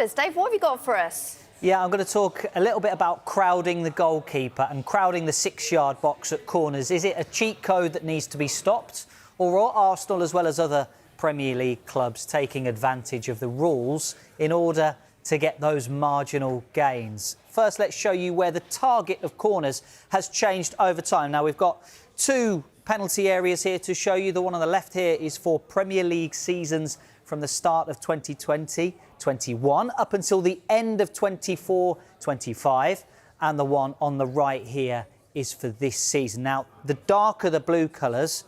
corners. Dave, what have you got for us? Yeah, I'm going to talk a little bit about crowding the goalkeeper and crowding the 6-yard box at corners. Is it a cheat code that needs to be stopped, or are Arsenal, as well as other Premier League clubs, taking advantage of the rules in order to get those marginal gains? First, let's show you where the target of corners has changed over time. Now, we've got two penalty areas here to show you. The one on the left here is for Premier League seasons from the start of 2020-21 up until the end of 24-25, and the one on the right here is for this season. Now, the darker the blue colours,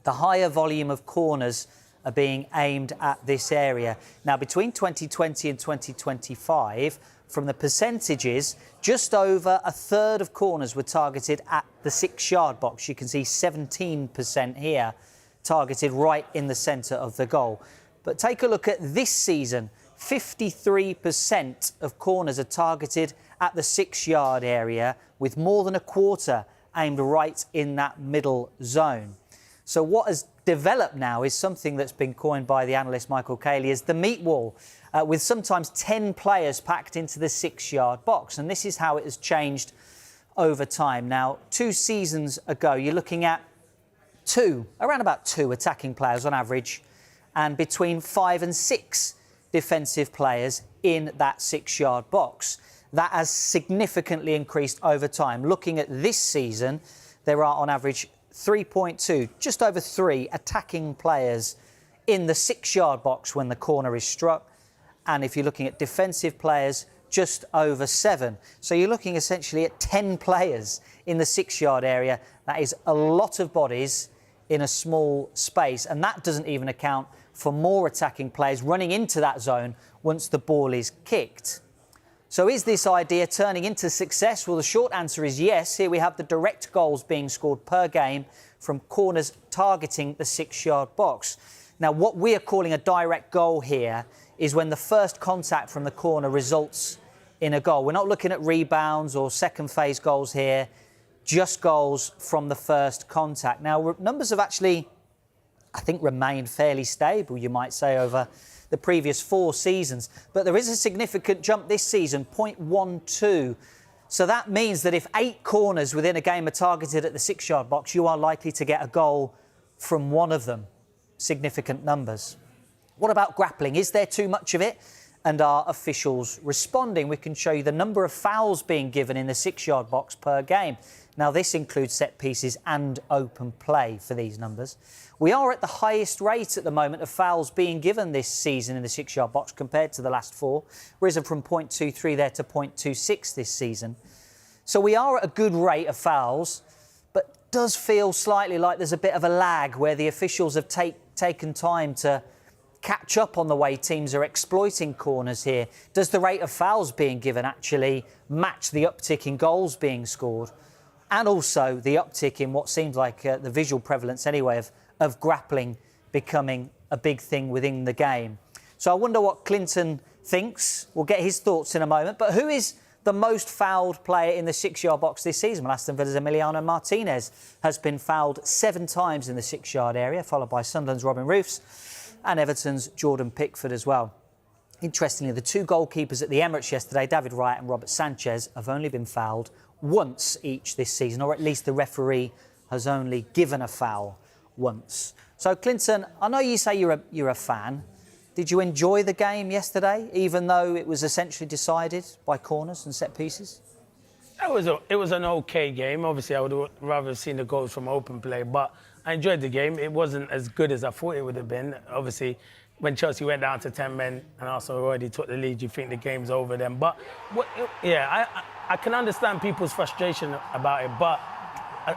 the higher volume of corners are being aimed at this area. Now, between 2020 and 2025, from the percentages, just over a third of corners were targeted at the 6-yard box. You can see 17% here targeted right in the centre of the goal. But take a look at this season. 53% of corners are targeted at the 6-yard area, with more than a quarter aimed right in that middle zone. So what has developed now is something that's been coined by the analyst Michael Cayley as the meat wall, with sometimes 10 players packed into the 6-yard box. And this is how it has changed over time. Now, 2 seasons ago, you're looking at around about two attacking players on average, and between 5 and 6 defensive players in that 6-yard box. That has significantly increased over time. Looking at this season, there are on average 3.2, just over 3 attacking players in the 6-yard box when the corner is struck. And if you're looking at defensive players, just over 7. So you're looking essentially at 10 players in the 6-yard area. That is a lot of bodies in a small space, and that doesn't even account for more attacking players running into that zone once the ball is kicked. So is this idea turning into success? Well, the short answer is yes. Here we have the direct goals being scored per game from corners targeting the 6-yard box. Now, what we are calling a direct goal here is when the first contact from the corner results in a goal. We're not looking at rebounds or second phase goals here, just goals from the first contact. Now, numbers have actually, I think, remained fairly stable, you might say, over the previous 4 seasons. But there is a significant jump this season, 0.12. So that means that if 8 corners within a game are targeted at the 6-yard box, you are likely to get a goal from one of them. Significant numbers. What about grappling? Is there too much of it? And are officials responding? We can show you the number of fouls being given in the 6-yard box per game. Now, this includes set pieces and open play for these numbers. We are at the highest rate at the moment of fouls being given this season in the 6-yard box compared to the last 4, risen from 0.23 there to 0.26 this season. So we are at a good rate of fouls, but does feel slightly like there's a bit of a lag where the officials have taken time to catch up on the way teams are exploiting corners here. Does the rate of fouls being given actually match the uptick in goals being scored? And also the uptick in what seems like the visual prevalence anyway of grappling becoming a big thing within the game. So I wonder what Clinton thinks. We'll get his thoughts in a moment. But who is the most fouled player in the 6-yard box this season? Well, Aston Villa's Emiliano Martinez has been fouled 7 times in the 6-yard area, followed by Sunderland's Robin Roofs and Everton's Jordan Pickford as well. Interestingly, the 2 goalkeepers at the Emirates yesterday, David Wright and Robert Sanchez, have only been fouled once each this season, or at least the referee has only given a foul once. So, Clinton, I know you say you're a fan. Did you enjoy the game yesterday, even though it was essentially decided by corners and set pieces? It was an okay game. Obviously, I would have rather seen the goals from open play, but I enjoyed the game. It wasn't as good as I thought it would have been. Obviously, when Chelsea went down to 10 men and Arsenal already took the lead, you think the game's over then. But, I can understand people's frustration about it, but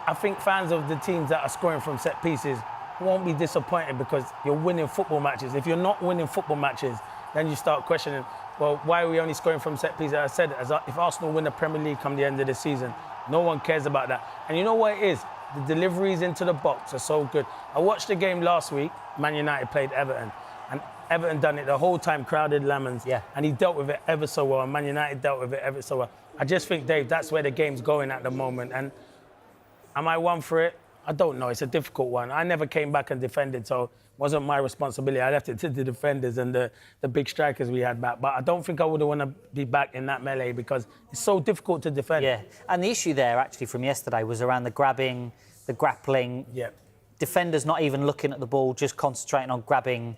I think fans of the teams that are scoring from set pieces won't be disappointed because you're winning football matches. If you're not winning football matches, then you start questioning, well, why are we only scoring from set pieces? As I said, if Arsenal win the Premier League come the end of the season, no one cares about that. And you know what it is? The deliveries into the box are so good. I watched the game last week. Man United played Everton. And Everton done it the whole time, crowded lemons. Yeah. And he dealt with it ever so well. And Man United dealt with it ever so well. I just think, Dave, that's where the game's going at the moment. And am I one for it? I don't know. It's a difficult one. I never came back and defended, so it wasn't my responsibility. I left it to the defenders and the big strikers we had back. But I don't think I would want to be back in that melee because it's so difficult to defend. Yeah, and the issue there actually from yesterday was around the grabbing, the grappling. Yeah. Defenders not even looking at the ball, just concentrating on grabbing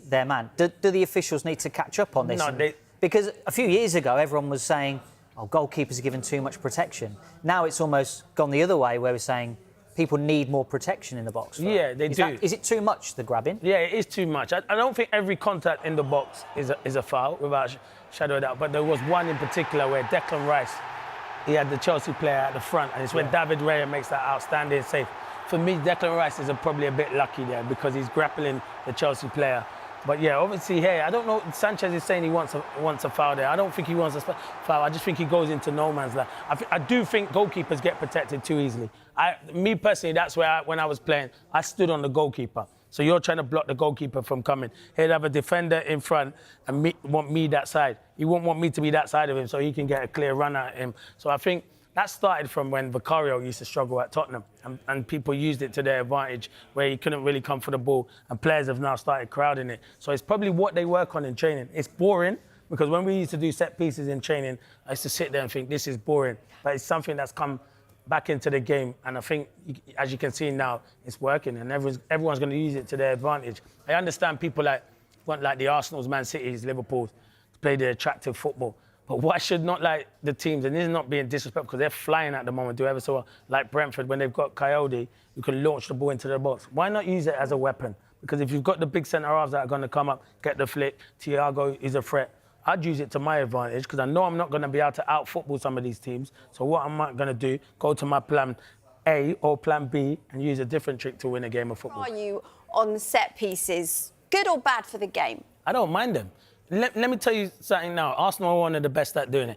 their man. Do the officials need to catch up on this? No, because a few years ago, everyone was saying, oh, goalkeepers are given too much protection. Now it's almost gone the other way, where we're saying people need more protection in the box. Yeah, they do. Is it too much, the grabbing? Yeah, it is too much. I don't think every contact in the box is a foul, without shadow of doubt. But there was one in particular where Declan Rice, he had the Chelsea player at the front, and it's when David Raya makes that outstanding save. For me, Declan Rice is probably a bit lucky there because he's grappling the Chelsea player. But yeah, obviously here, I don't know, Sanchez is saying he wants a foul there. I don't think he wants a foul. I just think he goes into no man's land. I do think goalkeepers get protected too easily. Me personally, that's where when I was playing, I stood on the goalkeeper. So you're trying to block the goalkeeper from coming. He'd have a defender in front and want me that side. He won't want me to be that side of him so he can get a clear run at him. So I think that started from when Vicario used to struggle at Tottenham and people used it to their advantage where he couldn't really come for the ball and players have now started crowding it. So it's probably what they work on in training. It's boring because when we used to do set pieces in training, I used to sit there and think this is boring. But it's something that's come back into the game and I think, as you can see now, it's working and everyone's going to use it to their advantage. I understand people want the Arsenal's, Man City's, Liverpool's to play the attractive football. But why should not like the teams, and this is not being disrespectful because they're flying at the moment, do ever so well, like Brentford, when they've got Coyote, who can launch the ball into the box. Why not use it as a weapon? Because if you've got the big centre-halves that are going to come up, get the flick, Thiago is a threat, I'd use it to my advantage because I know I'm not going to be able to out-football some of these teams. So what am I going to do? Go to my plan A or plan B and use a different trick to win a game of football. Are you on set pieces, good or bad for the game? I don't mind them. Let me tell you something now. Arsenal are one of the best at doing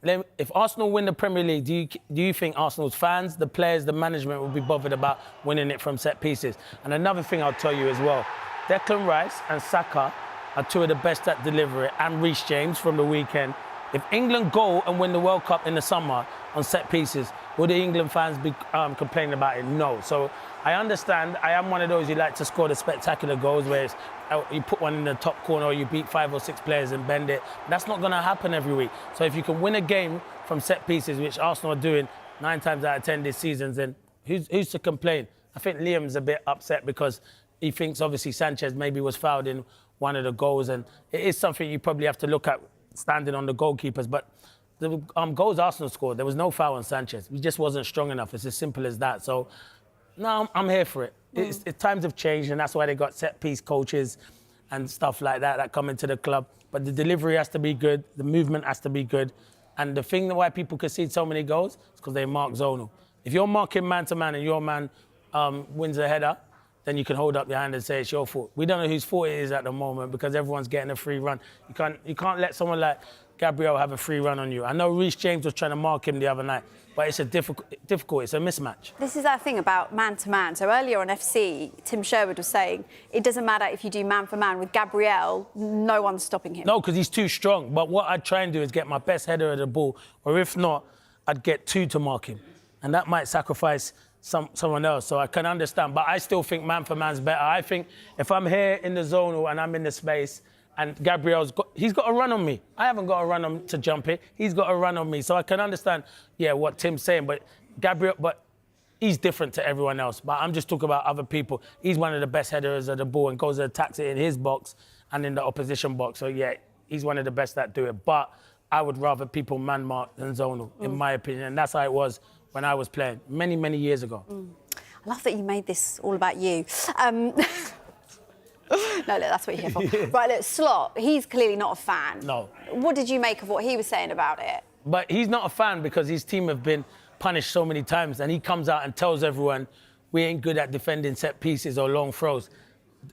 it. If Arsenal win the Premier League, do you think Arsenal's fans, the players, the management will be bothered about winning it from set pieces? And another thing I'll tell you as well, Declan Rice and Saka are two of the best at delivery, and Reece James from the weekend. If England go and win the World Cup in the summer on set pieces, will the England fans be complaining about it? No. So I understand. I am one of those who like to score the spectacular goals where you put one in the top corner or you beat 5 or 6 players and bend it. That's not going to happen every week. So if you can win a game from set pieces, which Arsenal are doing 9 times out of 10 this season, then who's to complain? I think Liam's a bit upset because he thinks obviously Sanchez maybe was fouled in one of the goals, and it is something you probably have to look at standing on the goalkeepers. But the goals Arsenal scored, there was no foul on Sanchez. He just wasn't strong enough. It's as simple as that. So, no, I'm here for it. Times have changed, and that's why they got set-piece coaches and stuff like that come into the club. But the delivery has to be good. The movement has to be good. And the thing why people concede so many goals is because they mark zonal. If you're marking man-to-man and your man wins a header, then you can hold up your hand and say it's your fault. We don't know whose fault it is at the moment because everyone's getting a free run. You can't let someone like Gabriel have a free run on you. I know Reece James was trying to mark him the other night, but it's a difficult. It's a mismatch. This is our thing about man-to-man. So earlier on FC, Tim Sherwood was saying it doesn't matter if you do man-for-man. With Gabriel, no one's stopping him. No, because he's too strong. But what I'd try and do is get my best header of the ball, or if not, I'd get 2 to mark him. And that might sacrifice someone else, so I can understand. But I still think man-for-man's better. I think if I'm here in the zone and I'm in the space and he's got a run on me. I haven't got a run on to jump it. He's got a run on me. So I can understand, what Tim's saying. But he's different to everyone else. But I'm just talking about other people. He's one of the best headers of the ball and goes and attacks it in his box and in the opposition box. So, he's one of the best that do it. But I would rather people man-mark than zonal, in my opinion. And that's how it was when I was playing many, many years ago. I love that you made this all about you. No, look, that's what you're here for. Right, look, Slot, he's clearly not a fan. No. What did you make of what he was saying about it? But he's not a fan because his team have been punished so many times, and he comes out and tells everyone we ain't good at defending set pieces or long throws.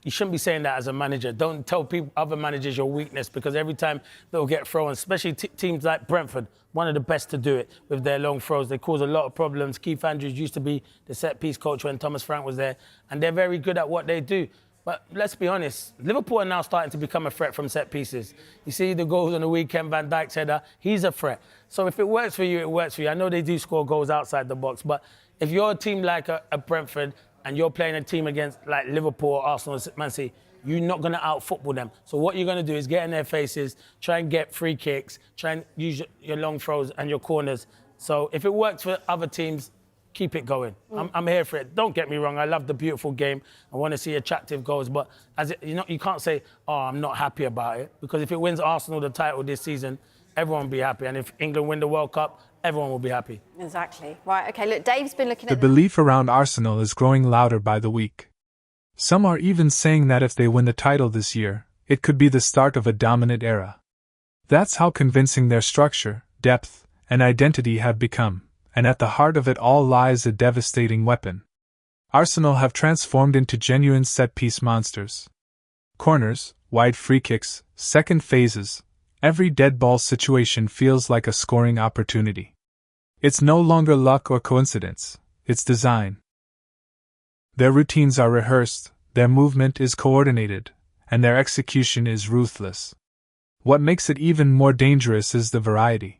You shouldn't be saying that as a manager. Don't tell other managers your weakness because every time they'll get thrown, especially teams like Brentford, one of the best to do it with their long throws. They cause a lot of problems. Keith Andrews used to be the set-piece coach when Thomas Frank was there, and they're very good at what they do. But let's be honest, Liverpool are now starting to become a threat from set pieces. You see the goals on the weekend, Van Dijk's header, he's a threat. So if it works for you, it works for you. I know they do score goals outside the box, but if you're a team like a Brentford and you're playing a team against like Liverpool or Arsenal or Man City, you're not going to out-football them. So what you're going to do is get in their faces, try and get free kicks, try and use your long throws and your corners. So if it works for other teams, keep it going. I'm here for it. Don't get me wrong. I love the beautiful game. I want to see attractive goals. But you can't say, oh, I'm not happy about it. Because if it wins Arsenal the title this season, everyone will be happy. And if England win the World Cup, everyone will be happy. Exactly. Right, OK, look, Dave's been looking The at... belief around Arsenal is growing louder by the week. Some are even saying that if they win the title this year, it could be the start of a dominant era. That's how convincing their structure, depth, and identity have become, and at the heart of it all lies a devastating weapon. Arsenal have transformed into genuine set-piece monsters. Corners, wide free kicks, second phases, every dead ball situation feels like a scoring opportunity. It's no longer luck or coincidence, it's design. Their routines are rehearsed, their movement is coordinated, and their execution is ruthless. What makes it even more dangerous is the variety.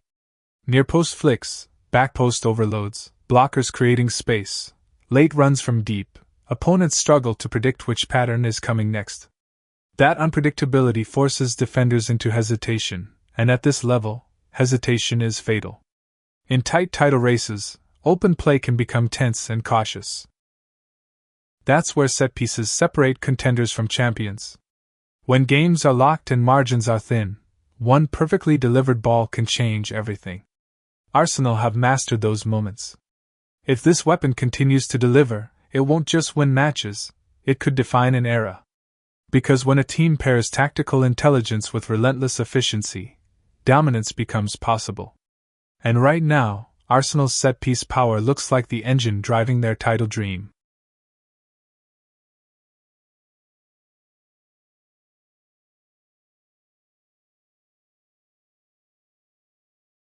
Near-post flicks, back-post overloads, blockers creating space, late runs from deep, opponents struggle to predict which pattern is coming next. That unpredictability forces defenders into hesitation, and at this level, hesitation is fatal. In tight title races, open play can become tense and cautious. That's where set pieces separate contenders from champions. When games are locked and margins are thin, one perfectly delivered ball can change everything. Arsenal have mastered those moments. If this weapon continues to deliver, it won't just win matches, it could define an era. Because when a team pairs tactical intelligence with relentless efficiency, dominance becomes possible. And right now, Arsenal's set-piece power looks like the engine driving their title dream.